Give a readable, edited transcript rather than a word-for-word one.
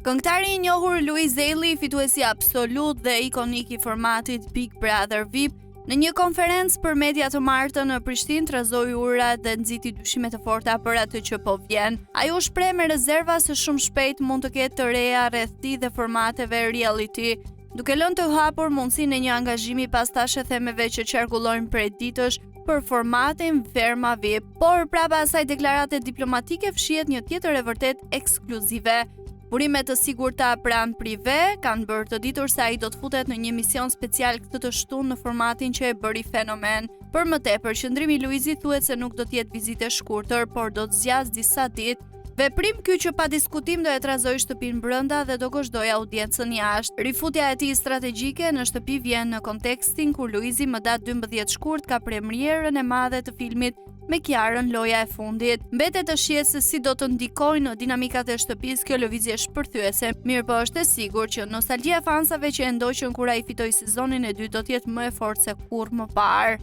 Këngëtari i njohur Louis Zelli, fituesi absolut dhe ikonik i formatit Big Brother VIP, në një konferencë për media të martën në Prishtinë trazoi ura dhe nxiti dyshime të forta për atë që po vjen. Ai u shpreh me rezerva se shumë shpejt mund të ketë të reja rreth tij dhe formateve reality, duke lënë të hapur mundësinë e një angazhimi pas tashe themeve që qarkullojnë prej ditësh për formatin Verma VIP, por prapa asaj deklarate diplomatike fshihet një tjetër e vërtet ekskluzive. Burime të sigurta pranë prive kanë bërë të ditur se ai do të futet në një mision special këtë të shtunë në formatin që e bëri fenomen. Për më tepër, qëndrimi i Luizit thuhet se nuk do të jetë vizitë shkurtër, por do të zgjasë disa ditë. Veprim ky që pa diskutim do e trazoj shtëpinë brenda dhe do gozhdoj audiencën jashtë. Rifutja e tij strategjike në shtëpi vjen në kontekstin kur Luizi më datë 12 shkurt ka premierën e madhe të filmit me Kiarën Loja e fundit. Mbetet të shihet se si do të ndikojë në dinamikat e shtëpisë kjo lëvizje shpërthyese. Mirëpo është e sigurt që nostalgjia e fansave që e ndoqën kur ai fitoi sezonin e dytë do të jetë më e fortë se kurrë më parë.